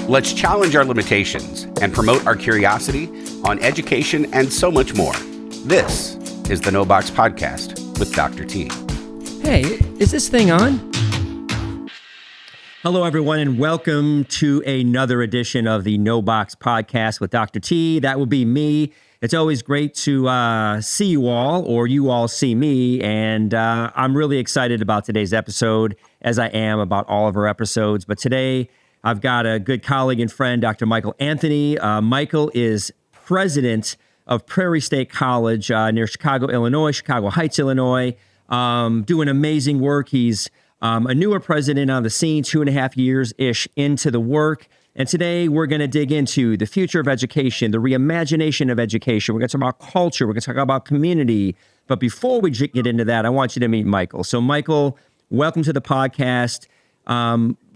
Let's challenge our limitations and promote our curiosity on education and so much more. This is the No Box Podcast with Dr. T. Hey, is this thing on? Hello, everyone, and welcome to another edition of the No Box Podcast with Dr. T. That will be me. It's always great to see you all, or you all see me, and I'm really excited about today's episode, as I am about all of our episodes. But today, I've got a good colleague and friend, Dr. Michael Anthony. Michael is president of Prairie State College near Chicago, Illinois, Chicago Heights, Illinois, doing amazing work. He's a newer president on the scene, 2.5 years-ish into the work. And today we're going to dig into the future of education, the reimagination of education. We're going to talk about culture. We're going to talk about community. But before we get into that, I want you to meet Michael. So Michael, welcome to the podcast.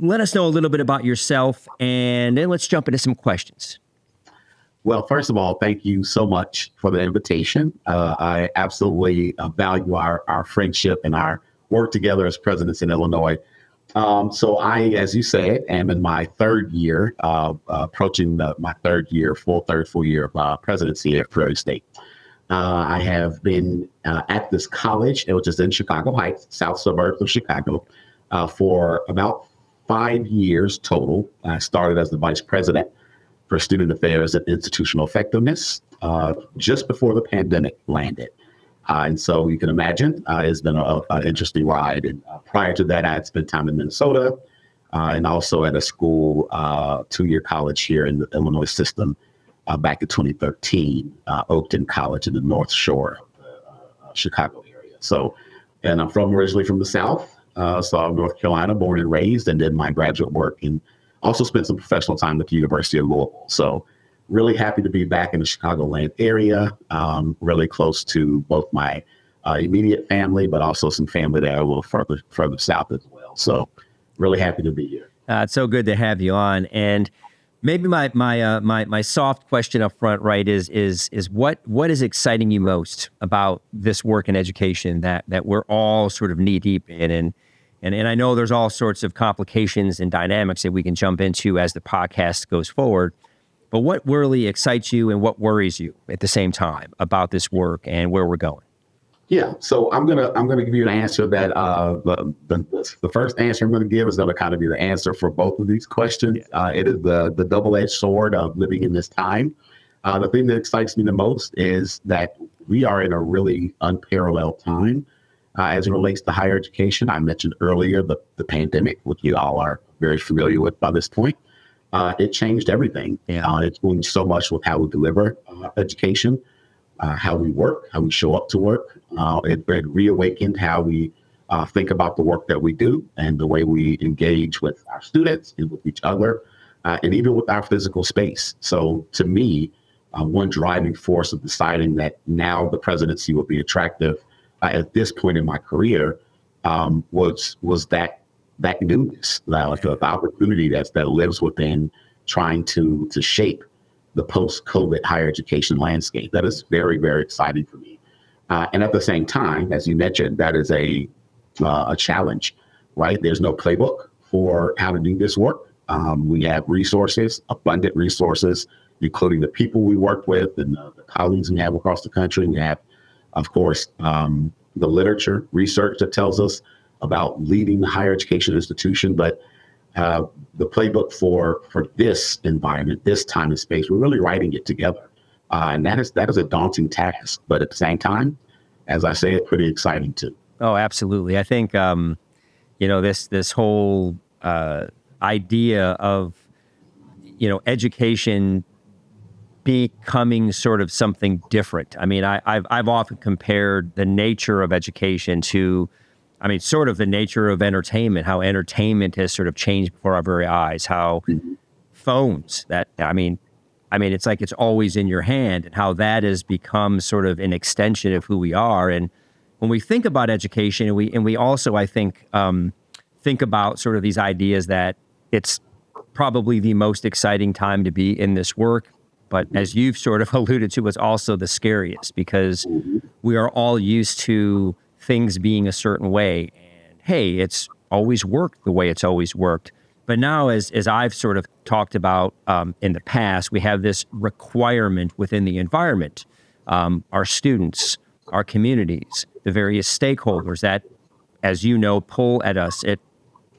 Let us know a little bit about yourself, and then let's jump into some questions. Well, first of all, thank you so much for the invitation. I absolutely value our friendship and our work together as presidents in Illinois. So I, as you said, am in my third year, approaching my full year of presidency at Prairie State. I have been at this college, which is in Chicago Heights, south suburbs of Chicago, for about 5 years total. I started as the vice president for student affairs and institutional effectiveness just before the pandemic landed. And so you can imagine it's been an interesting ride. And prior to that, I had spent time in Minnesota and also at a school, 2-year college here in the Illinois system back in 2013, Oakton College in the North Shore of the Chicago area. So, and I'm originally from the South, so I'm North Carolina, born and raised, and did my graduate work and also spent some professional time at the University of Louisville. So really happy to be back in the Chicagoland area, really close to both my immediate family, but also some family that are a little further south as well. So really happy to be here. It's so good to have you on. And maybe my soft question up front, right, is what is exciting you most about this work in education that we're all sort of knee deep in? And I know there's all sorts of complications and dynamics that we can jump into as the podcast goes forward. But what really excites you and what worries you at the same time about this work and where we're going? Yeah, so I'm gonna give you an answer that the first answer I'm going to give is going to kind of be the answer for both of these questions. It is the double-edged sword of living in this time. The thing that excites me the most is that we are in a really unparalleled time as it relates to higher education. I mentioned earlier the pandemic, which you all are very familiar with by this point. It changed everything. It's changed so much with how we deliver education, how we work, how we show up to work. It reawakened how we think about the work that we do and the way we engage with our students and with each other, and even with our physical space. So to me, one driving force of deciding that now the presidency would be attractive at this point in my career was that newness, like the opportunity that lives within trying to shape the post-COVID higher education landscape. That is very, very exciting for me. And at the same time, as you mentioned, that is a challenge, right? There's no playbook for how to do this work. We have resources, abundant resources, including the people we work with and the colleagues we have across the country. We have, of course, the literature, research that tells us about leading the higher education institution, but the playbook for this environment, this time and space, we're really writing it together. And that is a daunting task, but at the same time, as I say, it's pretty exciting too. Oh, absolutely. I think, this whole idea of, education becoming sort of something different. I mean, I've often compared the nature of education to, sort of the nature of entertainment, how entertainment has sort of changed before our very eyes, how phones it's like it's always in your hand, and how that has become sort of an extension of who we are. And when we think about education, and we also, I think about sort of these ideas that it's probably the most exciting time to be in this work. But as you've sort of alluded to, it's also the scariest, because we are all used to things being a certain way. And hey, it's always worked the way it's always worked. But now, as I've sort of talked about in the past, we have this requirement within the environment, our students, our communities, the various stakeholders that, as you know, pull at us at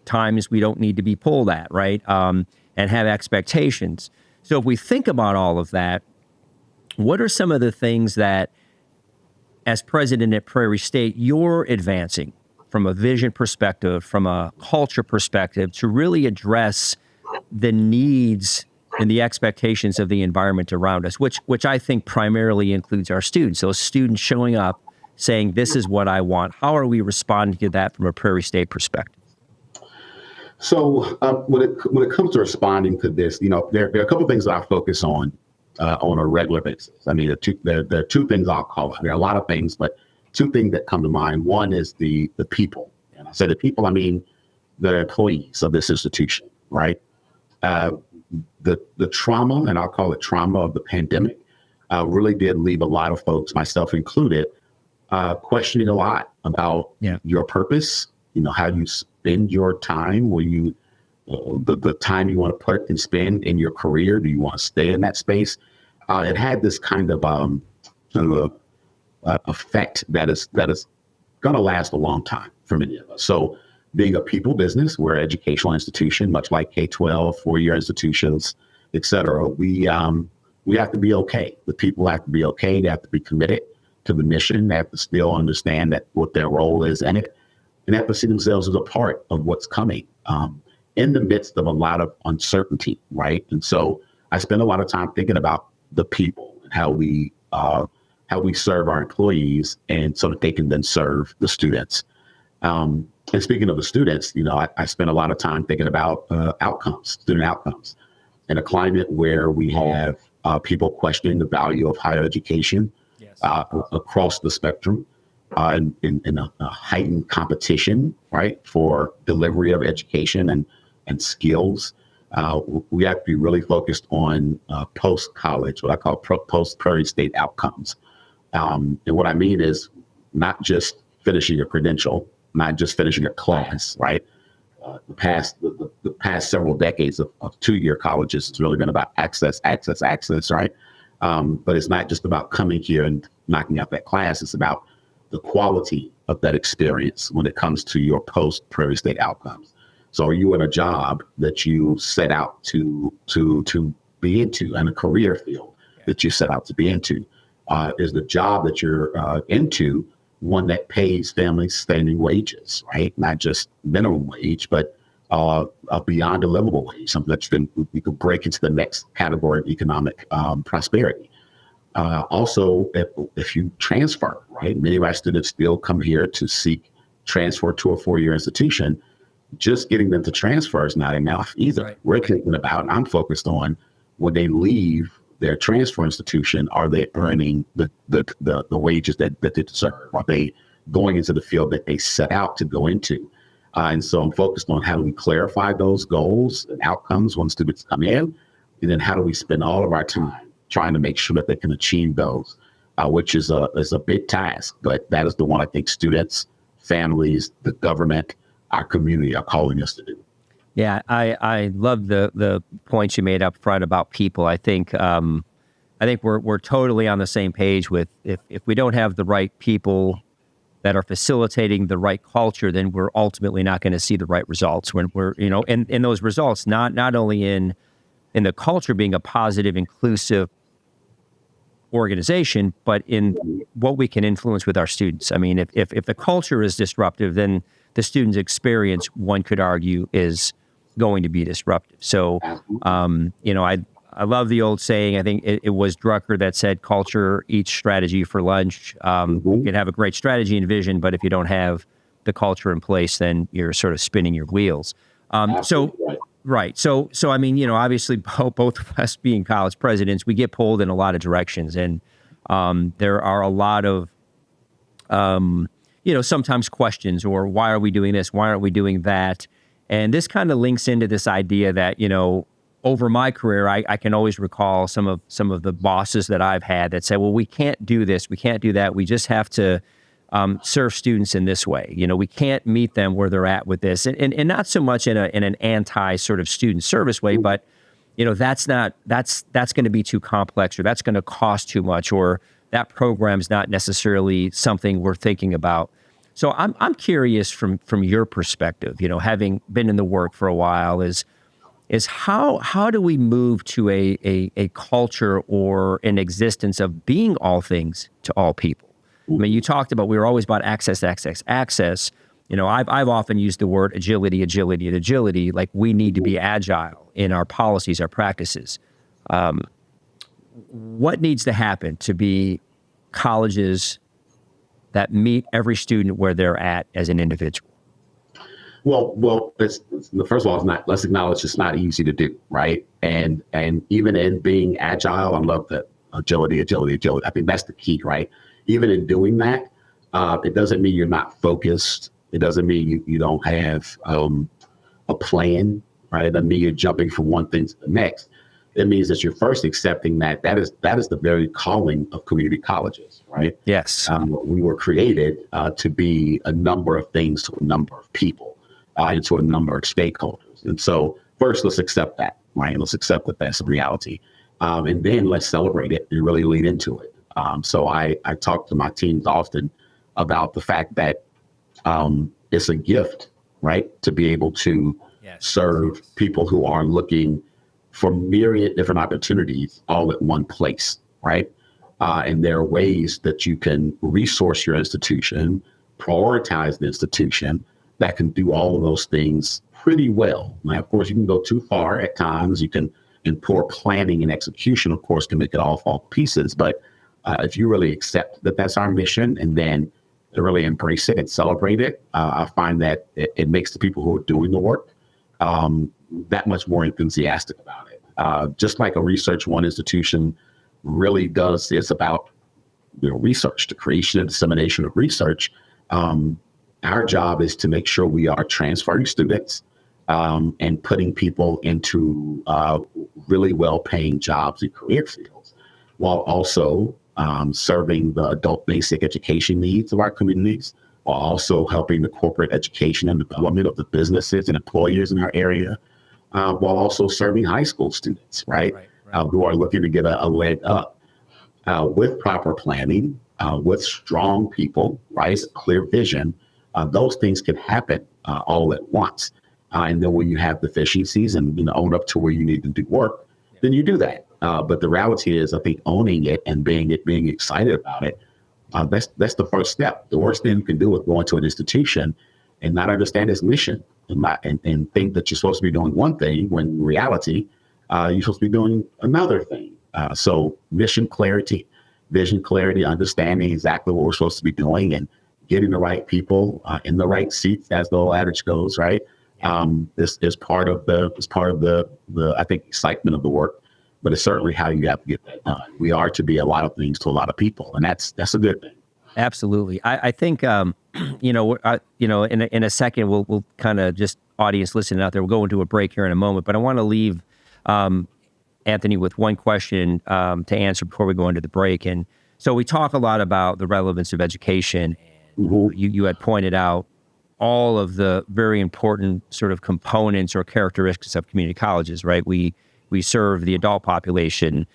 times we don't need to be pulled at, right? And have expectations. So if we think about all of that, what are some of the things that, as president at Prairie State, you're advancing from a vision perspective, from a culture perspective, to really address the needs and the expectations of the environment around us, which I think primarily includes our students. Those students showing up saying, this is what I want. How are we responding to that from a Prairie State perspective? So when it comes to responding to this, there are a couple of things that I focus on a regular basis. I mean, there are two things I'll call out. There are a lot of things, but two things that come to mind. One is the people. And I say the people, I mean the employees of this institution, right? The trauma, and I'll call it trauma, of the pandemic really did leave a lot of folks, myself included, questioning a lot about your purpose, how you spend your time, will you, the time you want to put and spend in your career, do you want to stay in that space? It had this kind of effect that is going to last a long time for many of us. So being a people business, we're an educational institution, much like K-12, four-year institutions, et cetera. We have to be okay. The people have to be okay. They have to be committed to the mission. They have to still understand that what their role is in it, and have to see themselves as a part of what's coming in the midst of a lot of uncertainty, right? And so I spend a lot of time thinking about the people and how we serve our employees, and so that they can then serve the students. And speaking of the students, I spend a lot of time thinking about student outcomes, in a climate where we have people questioning the value of higher education across the spectrum, in a heightened competition, right, for delivery of education and skills. We have to be really focused on post-college, what I call post-Prairie State outcomes. And what I mean is not just finishing a credential, not just finishing a class, right? The past several decades of two-year colleges has really been about access, right? But it's not just about coming here and knocking out that class. It's about the quality of that experience when it comes to your post-Prairie State outcomes. So are you in a job that you set out to be into, and a career field that you set out to be into? Is the job that you're into one that pays families standing wages, right? Not just minimum wage, but beyond a livable wage, something that we could break into the next category of economic prosperity. Also, if you transfer, right? Many of our students still come here to seek transfer to a four-year institution. Just getting them to transfer is not enough either. Right. We're thinking about, and I'm focused on, when they leave their transfer institution, are they earning the wages that they deserve? Are they going into the field that they set out to go into? And so I'm focused on how do we clarify those goals and outcomes when students come in, and then how do we spend all of our time trying to make sure that they can achieve those, which is a big task, but that is the one I think students, families, the government, our community are calling us to do. Yeah, I love the points you made up front about people. I think we're totally on the same page with if we don't have the right people that are facilitating the right culture, then we're ultimately not going to see the right results. When we're in those results, not only in the culture being a positive, inclusive organization, but in what we can influence with our students. I mean, if the culture is disruptive, then the student's experience, one could argue, is going to be disruptive. So, I love the old saying. I think it was Drucker that said, "Culture eats strategy for lunch." You can have a great strategy and vision, but if you don't have the culture in place, then you're sort of spinning your wheels. Right. So I mean, obviously, both of us being college presidents, we get pulled in a lot of directions, and there are a lot of sometimes questions, or why are we doing this? Why aren't we doing that? And this kind of links into this idea that, over my career, I can always recall some of the bosses that I've had that said, well, we can't do this, we can't do that. We just have to serve students in this way. We can't meet them where they're at with this, and not so much in an anti sort of student service way, but that's going to be too complex, or that's going to cost too much, or that program's not necessarily something we're thinking about. So I'm curious from your perspective, having been in the work for a while, is how do we move to a culture or an existence of being all things to all people? I mean, you talked about, we were always about access. I've often used the word agility. Like, we need to be agile in our policies, our practices. What needs to happen to be colleges that meet every student where they're at as an individual? Well, first of all, let's acknowledge it's not easy to do, right? And even in being agile, I love that agility. I think that's the key, right? Even in doing that, it doesn't mean you're not focused. It doesn't mean you don't have a plan, right? It doesn't mean you're jumping from one thing to the next. It means that you're first accepting that is the very calling of community colleges, right? Yes. We were created to be a number of things to a number of people, and to a number of stakeholders. And so first, let's accept that, right? Let's accept that that's a reality. And then let's celebrate it and really lean into it. So I talk to my teams often about the fact that it's a gift, right? To be able to serve people who are looking for myriad different opportunities all at one place, right? And there are ways that you can resource your institution, prioritize the institution that can do all of those things pretty well. Now, of course, you can go too far at times. And poor planning and execution, of course, can make it all fall to pieces. But if you really accept that that's our mission and then to really embrace it and celebrate it, I find that it makes the people who are doing the work that much more enthusiastic about it. Just like a Research One institution really does, it's about research, the creation and dissemination of research. Our job is to make sure we are transferring students and putting people into really well-paying jobs and career fields, while also serving the adult basic education needs of our communities, while also helping the corporate education and development of the businesses and employers in our area, while also serving high school students, right. Who are looking to get a leg up. With proper planning, with strong people, right, clear vision, those things can happen all at once. And then when you have deficiencies and own up to where you need to do work, then you do that. But the reality is, I think owning it and being excited about it, that's the first step. The worst thing you can do is go into an institution and not understand its mission and think that you're supposed to be doing one thing when in reality, you're supposed to be doing another thing. So mission clarity, vision clarity, understanding exactly what we're supposed to be doing and getting the right people in the right seats, as the old adage goes, right? This is part of the I think excitement of the work, but it's certainly how you have to get that done. We are to be a lot of things to a lot of people, and that's a good thing. Absolutely. I think in a second we'll kind of, just audience listening out there, we'll go into a break here in a moment, but I want to leave Anthony with one question to answer before we go into the break. And so we talk a lot about the relevance of education. Mm-hmm. You had pointed out all of the very important sort of components or characteristics of community colleges, right? We serve the adult population.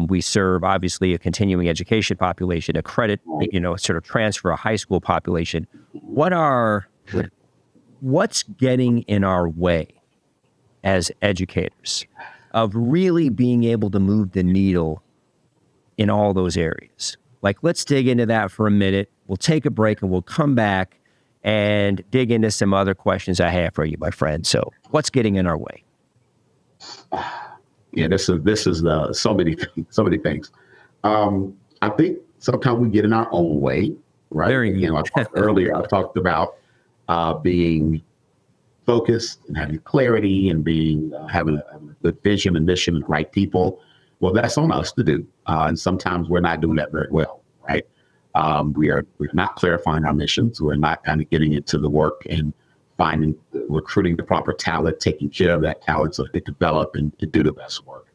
We serve, obviously, a continuing education population, a credit, sort of transfer, a high school population. What's getting in our way as educators of really being able to move the needle in all those areas? Like, let's dig into that for a minute. We'll take a break and we'll come back and dig into some other questions I have for you, my friend. So what's getting in our way? Yeah, this is so many things. I think sometimes we get in our own way, right? Earlier I talked about being focused and having clarity and having a good vision and mission and right people. Well, that's on us to do, and sometimes we're not doing that very well, right? We're not clarifying our missions. We're not kind of getting into the work and recruiting the proper talent, taking care of that talent so they develop and do the best work.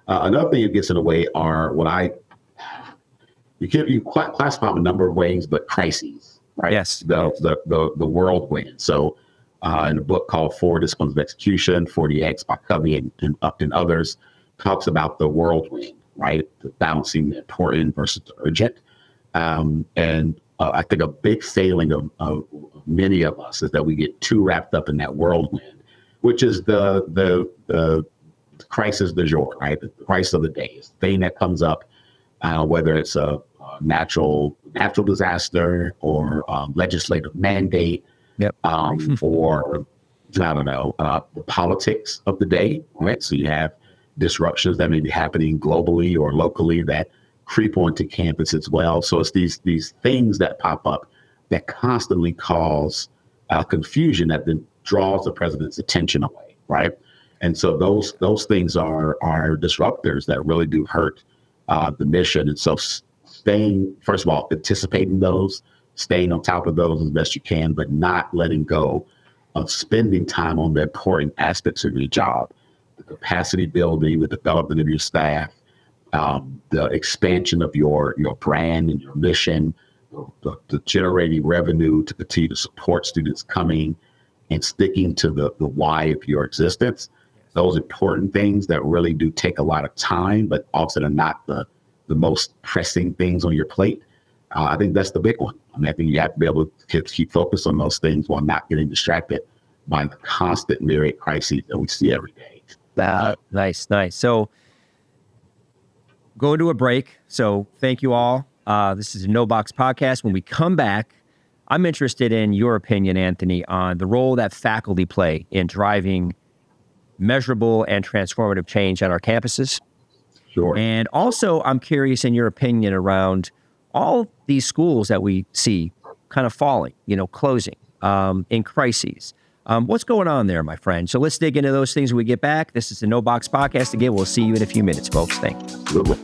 Another thing that gets in the way are you classify them a number of ways, but crises, right? Yes. The whirlwind. So in a book called Four Disciplines of Execution, 40X by Covey and Upton others, talks about the whirlwind, right? The balancing the important versus the urgent. And I think a big failing of many of us is that we get too wrapped up in that whirlwind, which is the crisis du jour, right? The crisis of the day. It's the thing that comes up, whether it's a natural disaster or legislative mandate, Yep. or I don't know, the politics of the day, right? So you have disruptions that may be happening globally or locally that creep onto campus as well. So it's these things that pop up that constantly cause confusion that then draws the president's attention away, right? And so those things are disruptors that really do hurt the mission. And so staying, first of all, anticipating those, staying on top of those as best you can, but not letting go of spending time on the important aspects of your job, the capacity building, the development of your staff, the expansion of your brand and your mission, the generating revenue to continue to support students coming and sticking to the why of your existence. Those important things that really do take a lot of time, but also are not the most pressing things on your plate. I think that's the big one. I mean, I think you have to be able to keep focused on those things while not getting distracted by the constant myriad crises that we see every day. Nice. So go to a break. So thank you all. This is a No Box podcast. When we come back, I'm interested in your opinion, Anthony, on the role that faculty play in driving measurable and transformative change on our campuses. Sure. And also, I'm curious in your opinion around all these schools that we see kind of falling, closing, in crises. What's going on there, my friend? So let's dig into those things when we get back. This is the No Box podcast. Again, we'll see you in a few minutes, folks. Thank you. Absolutely.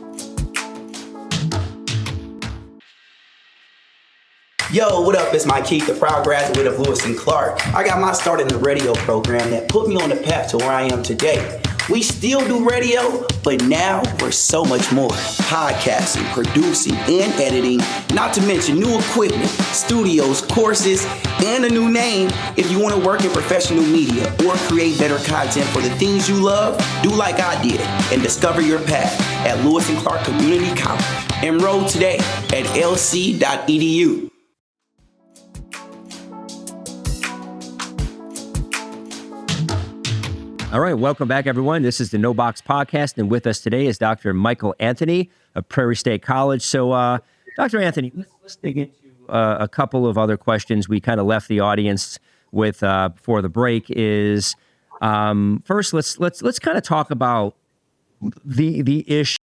Yo, what up? It's Mike Keith, the proud graduate of Lewis and Clark. I got my start in the radio program that put me on the path to where I am today. We still do radio, but now we're so much more. Podcasting, producing, and editing, not to mention new equipment, studios, courses, and a new name. If you want to work in professional media or create better content for the things you love, do like I did and discover your path at Lewis and Clark Community College. Enroll today at lc.edu. All right, welcome back, everyone. This is the No Box podcast, and with us today is Dr. Michael Anthony of Prairie State College. So, Dr. Anthony, let's dig into a couple of other questions we kind of left the audience with before the break. Is first, let's kind of talk about the issue.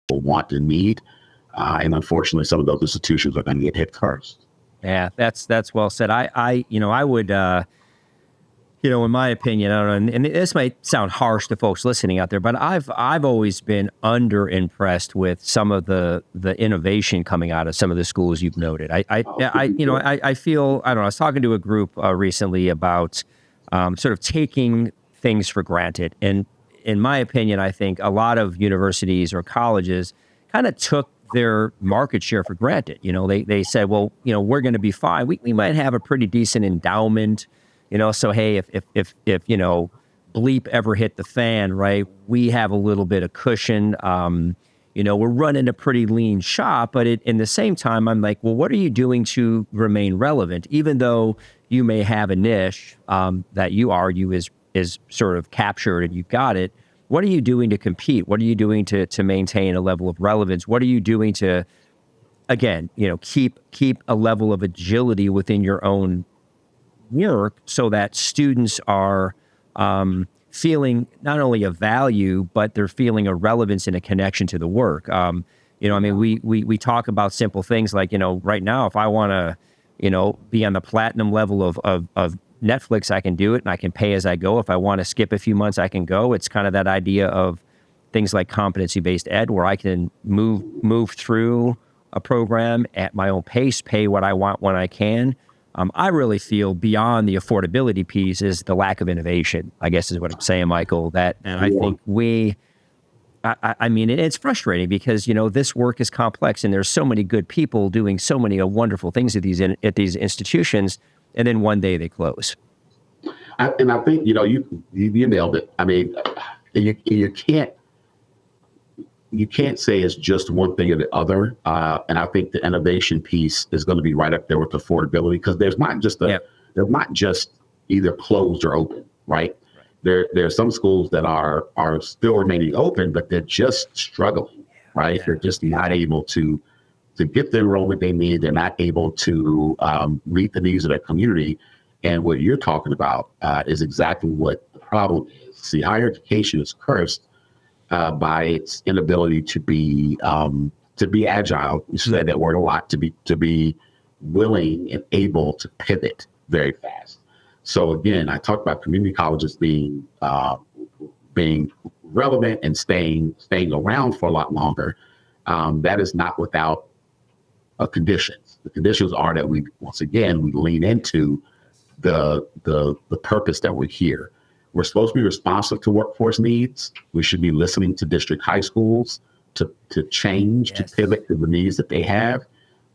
people want and need. And unfortunately, some of those institutions are going to get hit first. Yeah, that's well said. I would, in my opinion, I don't know, and this might sound harsh to folks listening out there, but I've always been under impressed with some of the innovation coming out of some of the schools you've noted. I feel, I don't know, I was talking to a group recently about sort of taking things for granted. And in my opinion, I think a lot of universities or colleges kind of took their market share for granted. They said, well, we're going to be fine. We might have a pretty decent endowment, so hey, if bleep ever hit the fan, right, we have a little bit of cushion. We're running a pretty lean shop, but in the same time, I'm like, well, what are you doing to remain relevant? Even though you may have a niche that you argue is sort of captured and you've got it, what are you doing to compete? What are you doing to maintain a level of relevance? What are you doing to, again, keep a level of agility within your own work so that students are feeling not only a value, but they're feeling a relevance and a connection to the work. We talk about simple things like, right now, if I want to, be on the platinum level of Netflix, I can do it and I can pay as I go. If I want to skip a few months, I can go. It's kind of that idea of things like competency-based ed, where I can move through a program at my own pace, pay what I want when I can. I really feel beyond the affordability piece is the lack of innovation, I guess is what I'm saying, Michael, and I think it's frustrating because, this work is complex and there's so many good people doing so many wonderful things at these institutions. And then one day they close. I think, you nailed it. I mean, you can't say it's just one thing or the other. And I think the innovation piece is going to be right up there with affordability, because there's not just either closed or open, right? There are some schools that are still remaining open, but they're just struggling, right? Yeah. They're just not able to get the enrollment they need. They're not able to meet the needs of their community. And what you're talking about is exactly what the problem is. See, higher education is cursed by its inability to be agile. You said that word a lot. To be willing and able to pivot very fast. So again, I talked about community colleges being relevant and staying around for a lot longer. That is not without conditions. The conditions are that we lean into the purpose that we're here. We're supposed to be responsive to workforce needs. We should be listening to district high schools to change, to pivot to the needs that they have.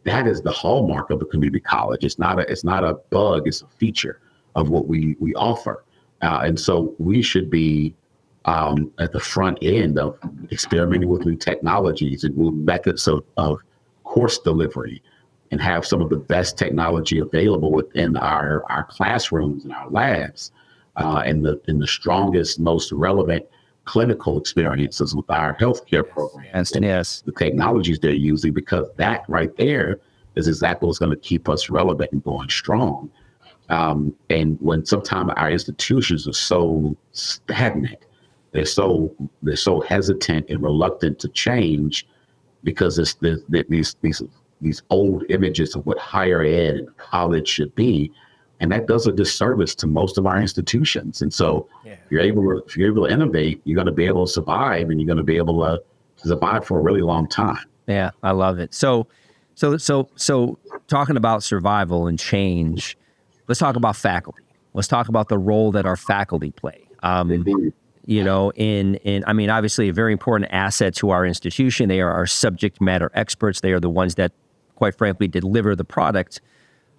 That is the hallmark of a community college. It's not a bug, it's a feature of what we offer. And so we should be at the front end of experimenting with new technologies and new methods of course delivery, and have some of the best technology available within our classrooms and our labs, and the strongest, most relevant clinical experiences with our healthcare programs. Yes. The technologies they're using, because that right there is exactly what's going to keep us relevant and going strong. And when sometimes our institutions are so stagnant, they're so hesitant and reluctant to change, because it's these old images of what higher ed and college should be, and that does a disservice to most of our institutions. And so, if you're able to innovate, you're going to be able to survive, and you're going to be able to survive for a really long time. Yeah, I love it. So talking about survival and change, let's talk about faculty. Let's talk about the role that our faculty play. Obviously a very important asset to our institution. They are our subject matter experts. They are the ones that, quite frankly, deliver the product.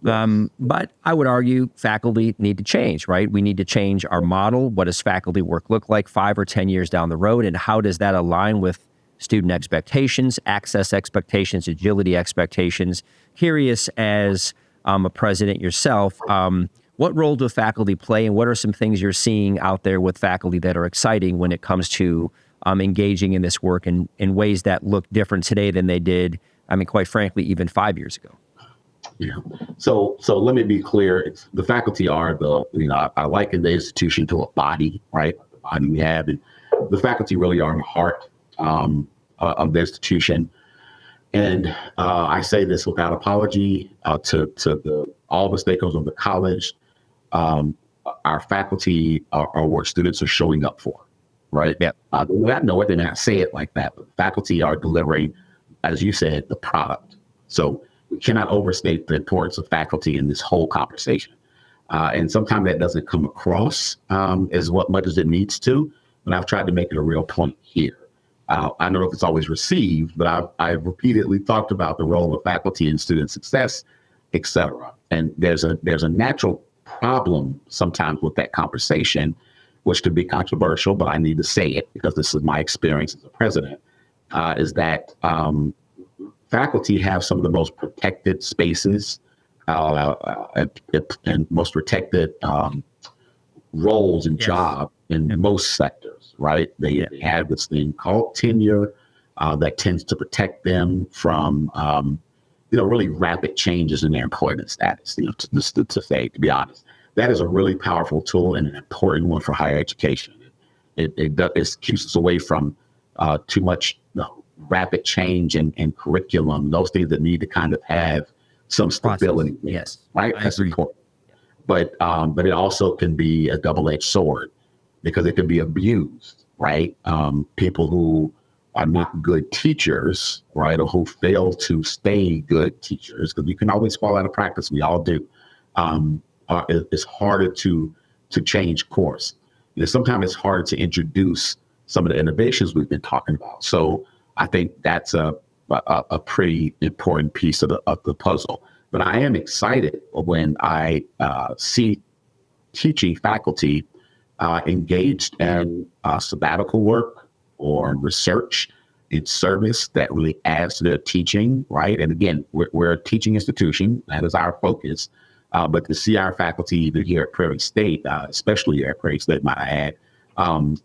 But I would argue faculty need to change, right? We need to change our model. What does faculty work look like 5 or 10 years down the road? And how does that align with student expectations, access expectations, agility expectations? Curious, as a president yourself, what role do faculty play, and what are some things you're seeing out there with faculty that are exciting when it comes to engaging in this work in ways that look different today than they did, quite frankly, even 5 years ago? Yeah. So let me be clear. The faculty are I liken the institution to a body, right? The body we have, and the faculty really are the heart of of the institution. And I say this without apology to all the stakeholders of the college. Our faculty are what students are showing up for, right? Yeah. They may not know it, they may not say it like that, but faculty are delivering, as you said, the product. So we cannot overstate the importance of faculty in this whole conversation. And sometimes that doesn't come across as much as it needs to, but I've tried to make it a real point here. I don't know if it's always received, but I've repeatedly talked about the role of faculty in student success, et cetera. And there's a natural problem sometimes with that conversation, which could be controversial, but I need to say it because this is my experience as a president, is that faculty have some of the most protected spaces and most protected roles and jobs in most sectors, right? They have this thing called tenure that tends to protect them from, really rapid changes in their employment status, to be honest. That is a really powerful tool and an important one for higher education. It keeps us away from too much rapid change and curriculum, those things that need to kind of have some stability. Yes. Right? That's important. But it also can be a double-edged sword because it can be abused, right? People who are not good teachers, right, or who fail to stay good teachers, because you can always fall out of practice. We all do. It's harder to change course. Sometimes it's harder to introduce some of the innovations we've been talking about. So I think that's a pretty important piece of the puzzle. But I am excited when I see teaching faculty engaged in sabbatical work or research in service that really adds to their teaching, right? And again, we're a teaching institution. That is our focus. But to see our faculty either here at Prairie State, especially here at Prairie State, might I add,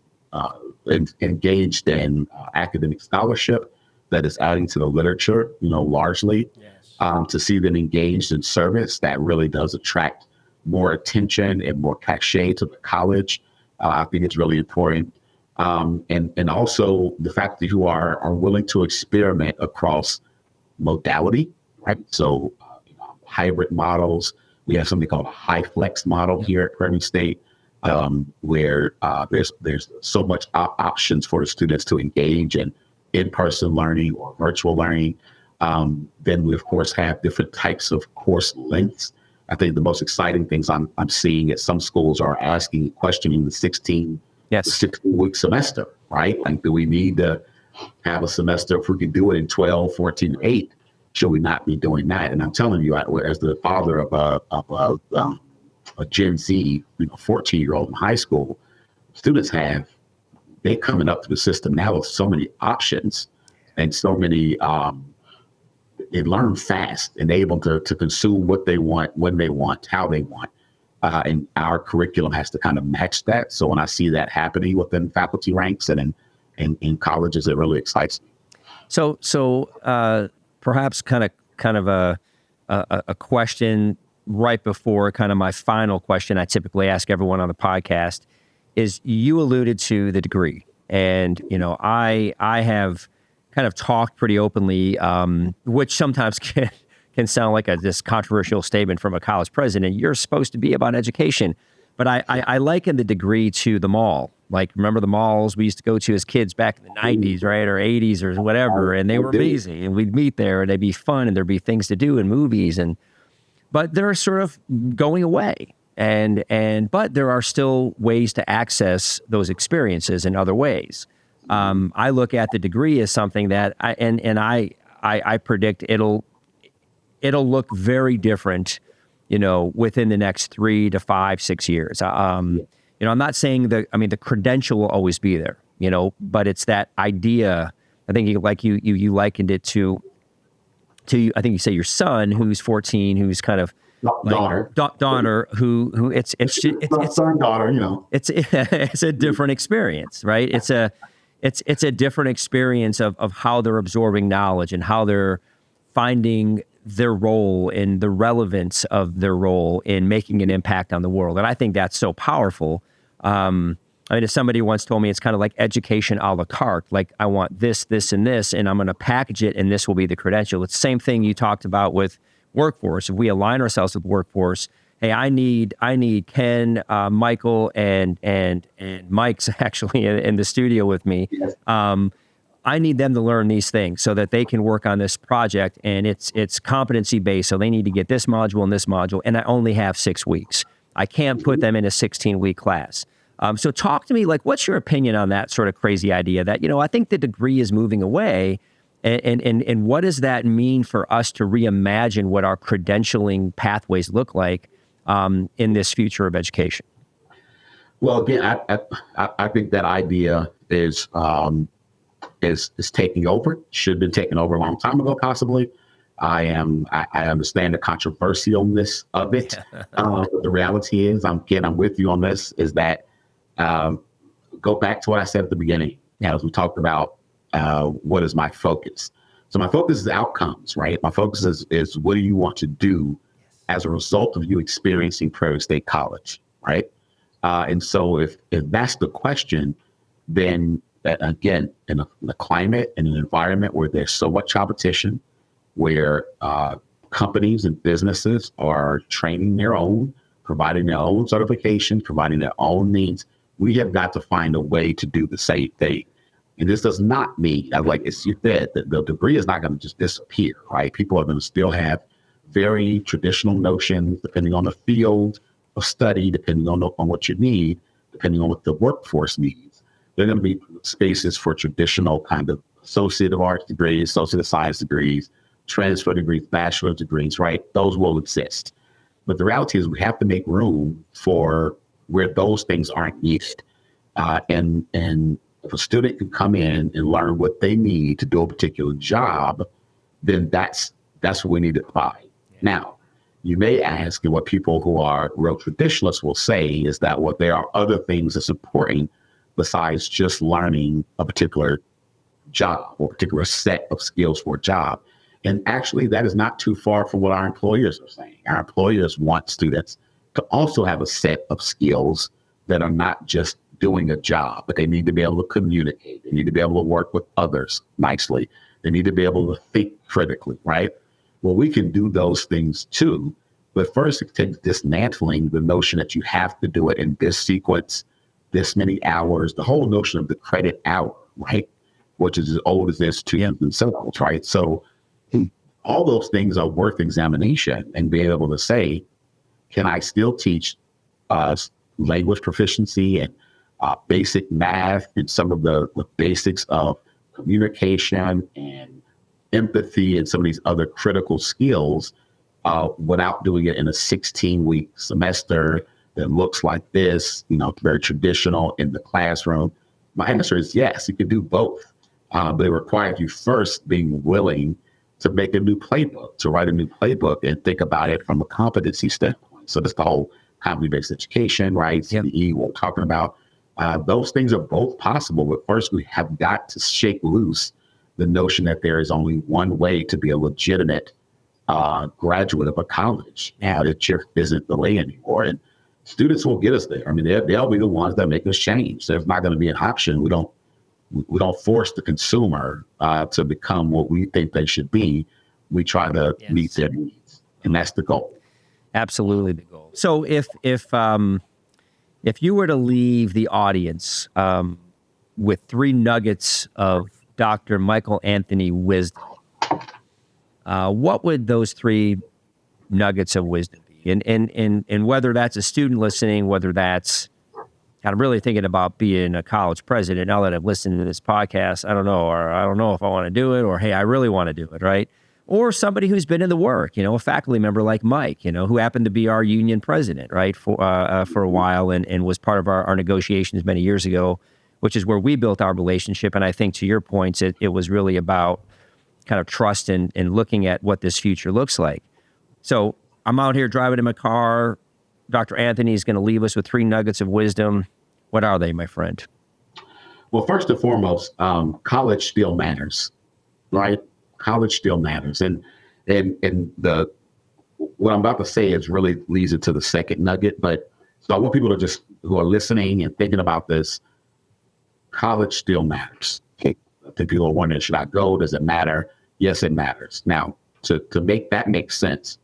engaged in academic scholarship that is adding to the literature, largely. Yes. To see them engaged in service, that really does attract more attention and more cachet to the college. I think it's really important. And also the faculty who are willing to experiment across modality, right? So hybrid models. We have something called a high flex model here at Prairie State, where there's so much options for the students to engage in person learning or virtual learning. Then we of course have different types of course lengths. I think the most exciting things I'm seeing at some schools are questioning the 16-week semester, right? Like, do we need to have a semester if we can do it in 12, 14, 8? Should we not be doing that? And I'm telling you, as the father of a Gen Z, 14-year-old in high school, students they're coming up to the system now with so many options and so many, they learn fast and they're able to consume what they want, when they want, how they want. And our curriculum has to kind of match that. So when I see that happening within faculty ranks and in colleges, it really excites me. So perhaps kind of a question right before kind of my final question I typically ask everyone on the podcast is, you alluded to the degree. And, I have kind of talked pretty openly, which sometimes can sound like this controversial statement from a college president. You're supposed to be about education. But I liken the degree to the mall. Like, remember the malls we used to go to as kids back in the 90s, right? Or 80s or whatever. And they were busy and we'd meet there and they'd be fun and there'd be things to do and movies. But they're sort of going away. But there are still ways to access those experiences in other ways. I look at the degree as something that I predict it'll look very different, within the next 3 to 5, 6 years. I'm not saying the credential will always be there, but it's that idea. I think you likened it to, I think you say your son who's 14, who's kind of daughter who it's son, daughter, it's a different experience, right? It's a different experience of how they're absorbing knowledge and how they're finding their role and the relevance of their role in making an impact on the world. And I think that's so powerful. I mean, if somebody once told me it's kind of like education a la carte, like I want this, this, and this, and I'm going to package it, and this will be the credential. It's the same thing you talked about with workforce. If we align ourselves with workforce, hey, I need Ken, Michael, and Mike's actually in the studio with me. Yes. I need them to learn these things so that they can work on this project, and it's competency based. So they need to get this module and this module, and I only have 6 weeks. I can't put them in a 16-week class. So talk to me, like, what's your opinion on that sort of crazy idea that, I think the degree is moving away, and what does that mean for us to reimagine what our credentialing pathways look like in this future of education? Well, again, I think that idea is taking over. Should have been taken over a long time ago, possibly. I understand the controversialness of it. But the reality is, I'm with you on this, is that go back to what I said at the beginning, as we talked about what is my focus. So my focus is outcomes, right? My focus is what do you want to do as a result of you experiencing Prairie State College, right? And so if that's the question, then again, in a climate and an environment where there's so much competition, where companies and businesses are training their own, providing their own certifications, providing their own needs, we have got to find a way to do the same thing. And this does not mean, like you said, the degree is not going to just disappear, right? People are going to still have very traditional notions, depending on the field of study, depending on what you need, depending on what the workforce needs. There are going to be spaces for traditional kind of associate of arts degrees, associate of science degrees, transfer degrees, bachelor's degrees, right? Those will exist. But the reality is we have to make room for where those things aren't needed. And if a student can come in and learn what they need to do a particular job, then that's what we need to provide. Now, you may ask, and what people who are real traditionalists will say is that there are other things that's important besides just learning a particular job or a particular set of skills for a job. And actually, that is not too far from what our employers are saying. Our employers want students to also have a set of skills that are not just doing a job, but they need to be able to communicate. They need to be able to work with others nicely. They need to be able to think critically, right? Well, we can do those things too. But first, it takes dismantling the notion that you have to do it in this sequence, this many hours, the whole notion of the credit hour, right? Which is as old as their students themselves, right? So all those things are worth examination and being able to say, can I still teach language proficiency and basic math and some of the basics of communication and empathy and some of these other critical skills without doing it in a 16-week semester that looks like this, very traditional in the classroom? My answer is yes, you can do both. But it requires you first being willing to make a new playbook, to write a new playbook and think about it from a competency standpoint. So that's the whole competency-based education, right? Yep. CBE, we're talking about. Those things are both possible, but first we have got to shake loose the notion that there is only one way to be a legitimate graduate of a college. Now it just isn't the way anymore. And students will get us there. I mean, they'll be the ones that make us change. There's not going to be an option. We don't force the consumer to become what we think they should be. We try to meet their needs, and that's the goal. Absolutely the goal. So if you were to leave the audience with 3 nuggets of Dr. Michael Anthony wisdom, what would those 3 nuggets of wisdom be? And whether that's a student listening, whether that's, I'm really thinking about being a college president now that I've listened to this podcast, I don't know, or I don't know if I want to do it, or hey, I really want to do it, right? Or somebody who's been in the work, a faculty member like Mike, who happened to be our union president, right, for a while and was part of our negotiations many years ago, which is where we built our relationship. And I think to your points, it was really about kind of trust and looking at what this future looks like. So I'm out here driving in my car. Dr. Anthony is going to leave us with 3 nuggets of wisdom. What are they, my friend? Well, first and foremost, college still matters, right? College still matters. And what I'm about to say really leads into the second nugget. But so I want people to who are listening and thinking about this, college still matters. Okay. I think people are wondering, should I go? Does it matter? Yes, it matters. Now, to make that make sense,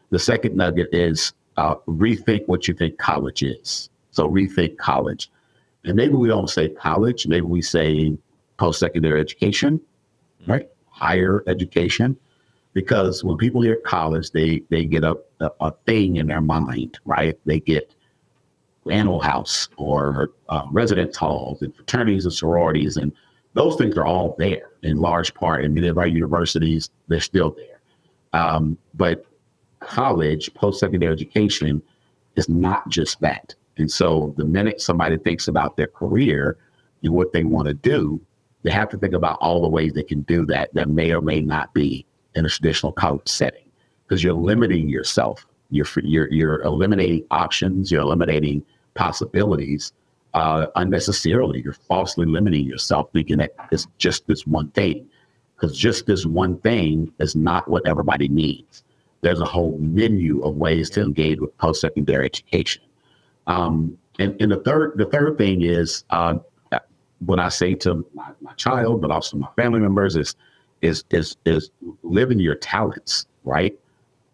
the second nugget is rethink what you think college is. So rethink college. And maybe we don't say college, maybe we say post-secondary education, right? Higher education. Because when people hear college, they get a thing in their mind, right? They get Animal House or residence halls and fraternities and sororities, and those things are all there in large part. And many of our universities, they're still there. But college, post-secondary education is not just that. And so the minute somebody thinks about their career and what they want to do, they have to think about all the ways they can do that may or may not be in a traditional college setting, because you're limiting yourself. You're eliminating options. You're eliminating possibilities unnecessarily. You're falsely limiting yourself, thinking that it's just this one thing, because just this one thing is not what everybody needs. There's a whole menu of ways to engage with post-secondary education. And the third thing is when I say to my child, but also my family members, is living your talents, right?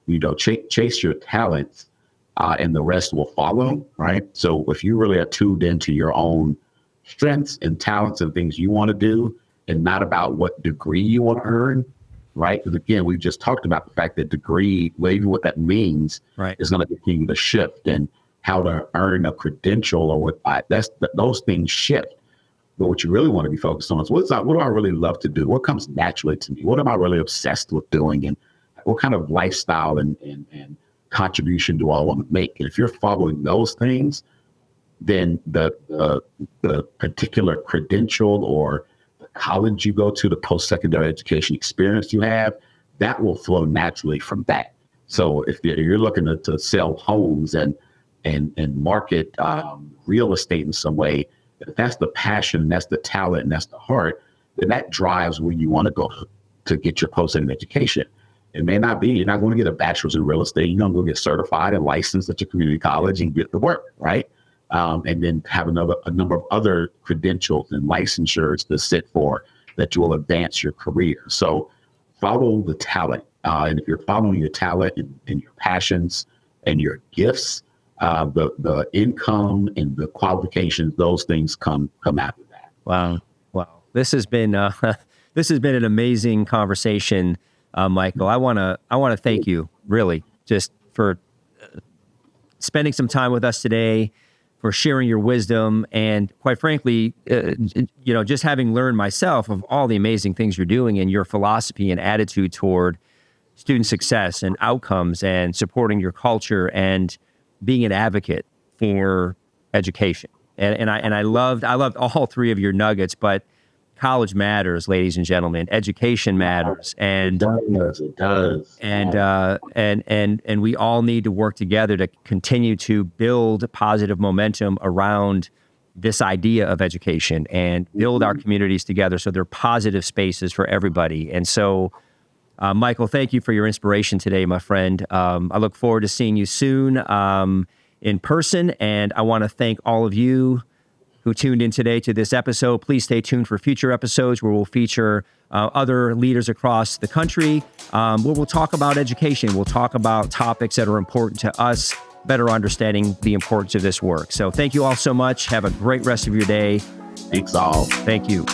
You know, chase your talents, and the rest will follow, right? So if you really are tuned into your own strengths and talents and things you want to do, and not about what degree you want to earn, right? Because again, we just talked about the fact that degree, well, even what that means, right, is going to continue to shift, and how to earn a credential or what those things shift. But what you really want to be focused on is what do I really love to do? What comes naturally to me? What am I really obsessed with doing? And what kind of lifestyle and contribution do I want to make? And if you're following those things, then the particular credential or the college you go to, the post-secondary education experience you have, that will flow naturally from that. So if you're looking to sell homes and market real estate in some way, if that's the passion, that's the talent, and that's the heart, then that drives where you want to go to get your post-secondary education. It may not be, you're not going to get a bachelor's in real estate. You're not going to get certified and licensed at your community college and get to work, right? And then have a number of other credentials and licensures to sit for that you will advance your career. So follow the talent. And if you're following your talent and your passions and your gifts, the income and the qualifications, those things come after that. Wow. This has been an amazing conversation, Michael. I want to thank you really just for spending some time with us today, for sharing your wisdom, and quite frankly, just having learned myself of all the amazing things you're doing and your philosophy and attitude toward student success and outcomes and supporting your culture and being an advocate for education. And I loved all three of your nuggets, but college matters, ladies and gentlemen. Education matters. And it does. And we all need to work together to continue to build positive momentum around this idea of education and build our communities together so they're positive spaces for everybody. And so Michael, thank you for your inspiration today, my friend. I look forward to seeing you soon in person, and I want to thank all of you who tuned in today to this episode. Please stay tuned for future episodes where we'll feature other leaders across the country, where we'll talk about education. We'll talk about topics that are important to us, better understanding the importance of this work. So thank you all so much. Have a great rest of your day. Thanks all. Thank you.